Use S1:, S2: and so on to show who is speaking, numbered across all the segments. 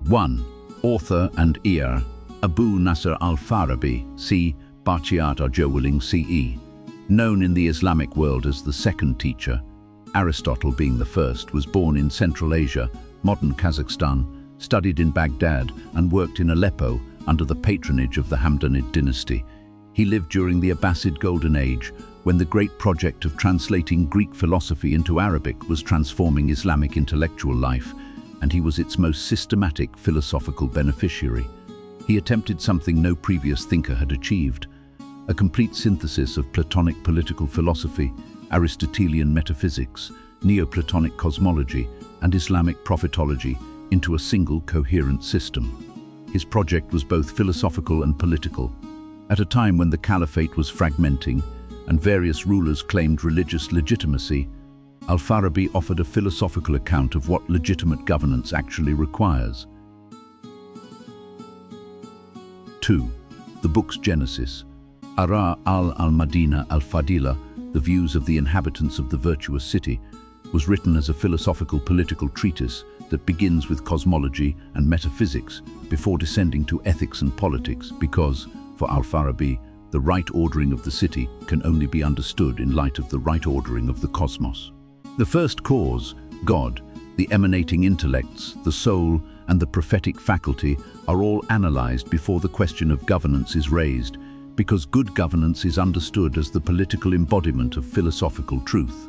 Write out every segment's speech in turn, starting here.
S1: 1. Author and ear, Abu Nasr al-Farabi, c. Barchiat Arjowilling CE. Known in the Islamic world as the second teacher, Aristotle being the first, was born in Central Asia, modern Kazakhstan, studied in Baghdad and worked in Aleppo under the patronage of the Hamdanid dynasty. He lived during the Abbasid Golden Age, when the great project of translating Greek philosophy into Arabic was transforming Islamic intellectual life, and he was its most systematic philosophical beneficiary. He attempted something no previous thinker had achieved: a complete synthesis of Platonic political philosophy, Aristotelian metaphysics, Neoplatonic cosmology, and Islamic prophetology into a single coherent system. His project was both philosophical and political. At a time when the caliphate was fragmenting and various rulers claimed religious legitimacy, Al-Farabi offered a philosophical account of what legitimate governance actually requires. 2. The book's genesis. Ara al-Madina al-Fadila, The Views of the Inhabitants of the Virtuous City, was written as a philosophical political treatise that begins with cosmology and metaphysics before descending to ethics and politics because, for Al-Farabi, the right ordering of the city can only be understood in light of the right ordering of the cosmos. The first cause, God, the emanating intellects, the soul, and the prophetic faculty are all analyzed before the question of governance is raised, because good governance is understood as the political embodiment of philosophical truth.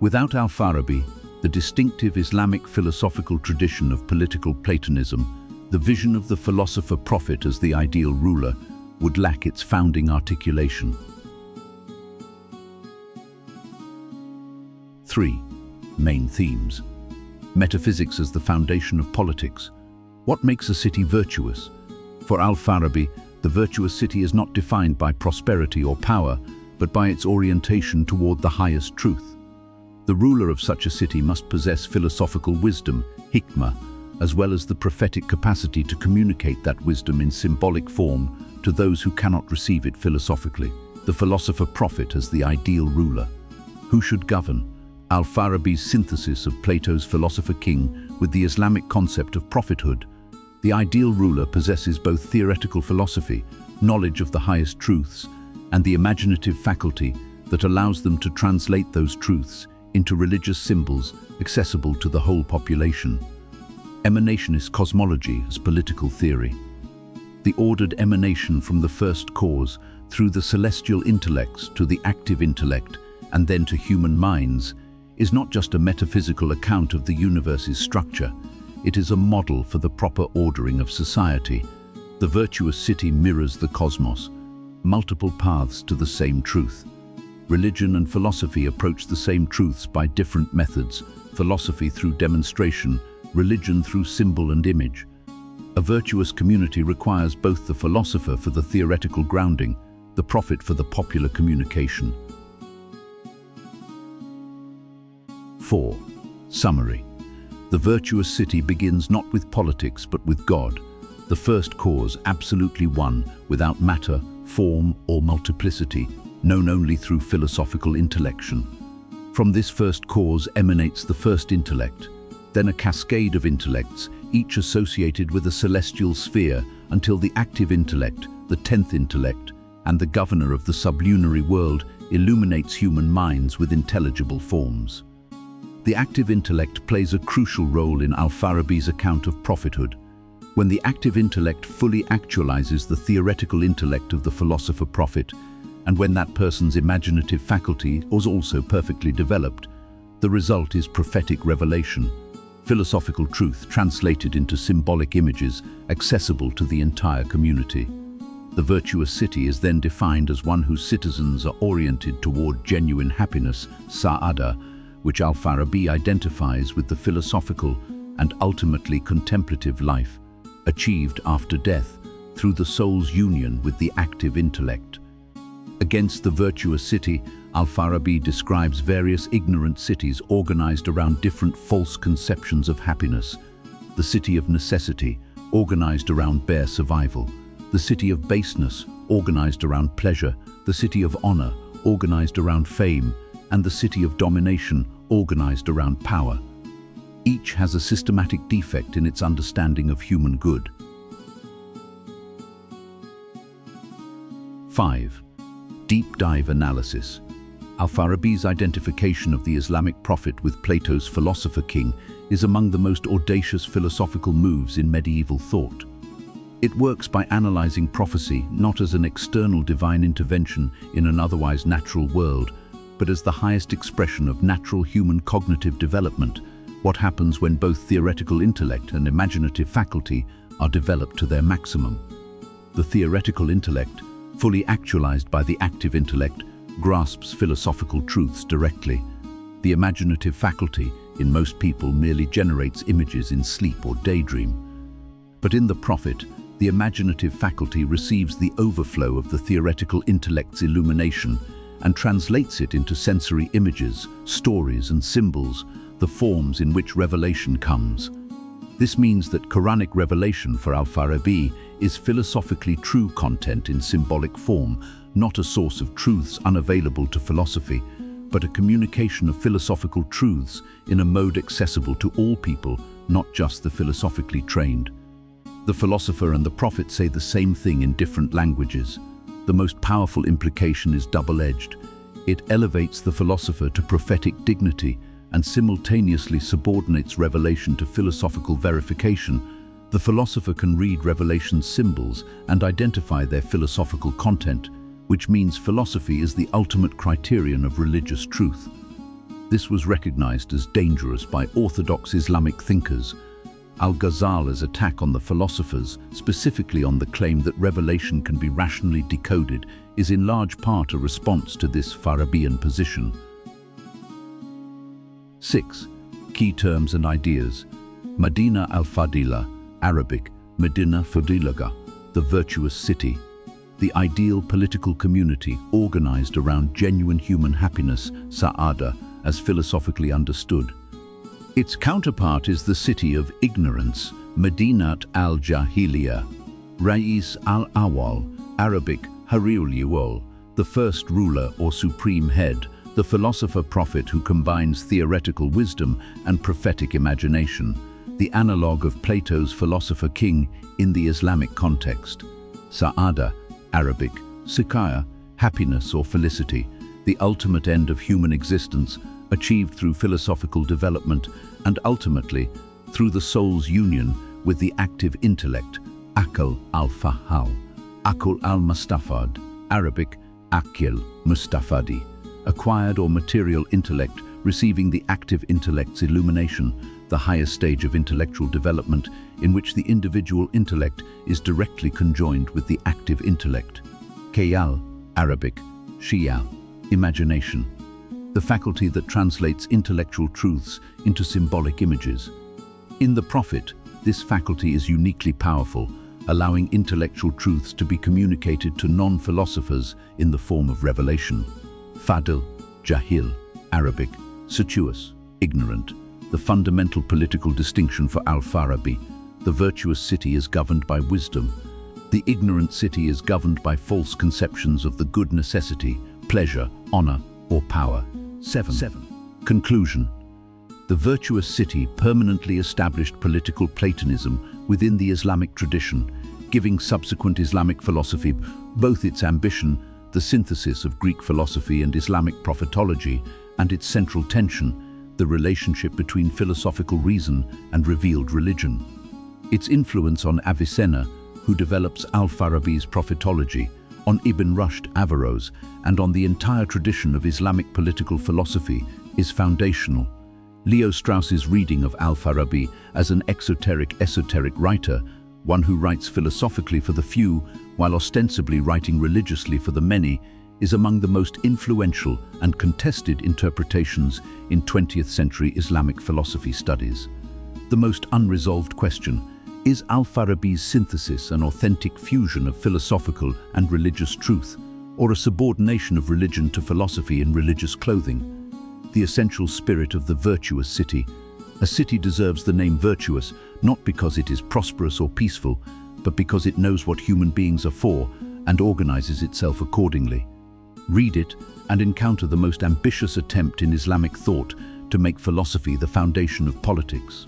S1: Without Al-Farabi, the distinctive Islamic philosophical tradition of political Platonism, the vision of the philosopher-prophet as the ideal ruler, would lack its founding articulation. 3. Main themes. Metaphysics as the foundation of politics. What makes a city virtuous? For Al-Farabi, the virtuous city is not defined by prosperity or power, but by its orientation toward the highest truth. The ruler of such a city must possess philosophical wisdom, hikmah, as well as the prophetic capacity to communicate that wisdom in symbolic form to those who cannot receive it philosophically. The philosopher-prophet as the ideal ruler. Who should govern? Al-Farabi's synthesis of Plato's philosopher-king with the Islamic concept of prophethood. The ideal ruler possesses both theoretical philosophy, knowledge of the highest truths, and the imaginative faculty that allows them to translate those truths into religious symbols accessible to the whole population. Emanationist cosmology as political theory. The ordered emanation from the first cause through the celestial intellects to the active intellect and then to human minds is not just a metaphysical account of the universe's structure, it is a model for the proper ordering of society. The virtuous city mirrors the cosmos, multiple paths to the same truth. Religion and philosophy approach the same truths by different methods, philosophy through demonstration, religion through symbol and image. A virtuous community requires both the philosopher for the theoretical grounding, the prophet for the popular communication. 4. Summary. The virtuous city begins not with politics but with God, the first cause, absolutely one, without matter, form or multiplicity, known only through philosophical intellection. From this first cause emanates the first intellect, then a cascade of intellects, each associated with a celestial sphere, until the active intellect, the 10th intellect, and the governor of the sublunary world illuminates human minds with intelligible forms. The active intellect plays a crucial role in Al-Farabi's account of prophethood. When the active intellect fully actualizes the theoretical intellect of the philosopher-prophet, and when that person's imaginative faculty is also perfectly developed, the result is prophetic revelation, philosophical truth translated into symbolic images accessible to the entire community. The virtuous city is then defined as one whose citizens are oriented toward genuine happiness, sa'ada, which Al-Farabi identifies with the philosophical and ultimately contemplative life, achieved after death through the soul's union with the active intellect. Against the virtuous city, Al-Farabi describes various ignorant cities organized around different false conceptions of happiness. The city of necessity, organized around bare survival. The city of baseness, organized around pleasure. The city of honor, organized around fame. And the city of domination, organized around power. Each has a systematic defect in its understanding of human good. 5. Deep dive analysis. Al-Farabi's identification of the Islamic prophet with Plato's philosopher king is among the most audacious philosophical moves in medieval thought. It works by analyzing prophecy not as an external divine intervention in an otherwise natural world, but as the highest expression of natural human cognitive development, what happens when both theoretical intellect and imaginative faculty are developed to their maximum. The theoretical intellect, fully actualized by the active intellect, grasps philosophical truths directly. The imaginative faculty, in most people, merely generates images in sleep or daydream. But in the prophet, the imaginative faculty receives the overflow of the theoretical intellect's illumination and translates it into sensory images, stories and symbols, the forms in which revelation comes. This means that Quranic revelation for Al-Farabi is philosophically true content in symbolic form, not a source of truths unavailable to philosophy, but a communication of philosophical truths in a mode accessible to all people, not just the philosophically trained. The philosopher and the prophet say the same thing in different languages. The most powerful implication is double-edged. It elevates the philosopher to prophetic dignity and simultaneously subordinates revelation to philosophical verification. The philosopher can read revelation's symbols and identify their philosophical content, which means philosophy is the ultimate criterion of religious truth. This was recognized as dangerous by orthodox Islamic thinkers. Al-Ghazali's attack on the philosophers, specifically on the claim that revelation can be rationally decoded, is in large part a response to this Farabian position. 6. Key terms and ideas. Medina al-Fadila, Arabic, Medina Fadilaga, the virtuous city. The ideal political community organized around genuine human happiness, Sa'ada, as philosophically understood. Its counterpart is the city of ignorance, Medinat al-Jahiliya, Rais al-Awal, Arabic, Hariul-Yuwal, the first ruler or supreme head, the philosopher-prophet who combines theoretical wisdom and prophetic imagination, the analogue of Plato's philosopher king in the Islamic context. Sa'ada, Arabic, Sikaya, happiness or felicity, the ultimate end of human existence, achieved through philosophical development and ultimately through the soul's union with the active intellect, Aql al-Fahal, Aql al-Mustafad, Arabic, Aqil Mustafadi, acquired or material intellect receiving the active intellect's illumination, the highest stage of intellectual development in which the individual intellect is directly conjoined with the active intellect. Khayal, Arabic, Shiyal, imagination, the faculty that translates intellectual truths into symbolic images. In the prophet, this faculty is uniquely powerful, allowing intellectual truths to be communicated to non-philosophers in the form of revelation. Fadil, Jahil, Arabic, Virtuous, ignorant, the fundamental political distinction for Al-Farabi. The virtuous city is governed by wisdom. The ignorant city is governed by false conceptions of the good necessity, pleasure, honor, or power. 7. Conclusion. The virtuous city permanently established political Platonism within the Islamic tradition, giving subsequent Islamic philosophy both its ambition, the synthesis of Greek philosophy and Islamic prophetology, and its central tension, the relationship between philosophical reason and revealed religion. Its influence on Avicenna, who develops Al-Farabi's prophetology, on Ibn Rushd Averroes, and on the entire tradition of Islamic political philosophy is foundational. Leo Strauss's reading of Al-Farabi as an esoteric writer, one who writes philosophically for the few while ostensibly writing religiously for the many, is among the most influential and contested interpretations in 20th century Islamic philosophy studies. The most unresolved question: is Al-Farabi's synthesis an authentic fusion of philosophical and religious truth, or a subordination of religion to philosophy in religious clothing? The essential spirit of the virtuous city. A city deserves the name virtuous, not because it is prosperous or peaceful, but because it knows what human beings are for and organizes itself accordingly. Read it and encounter the most ambitious attempt in Islamic thought to make philosophy the foundation of politics.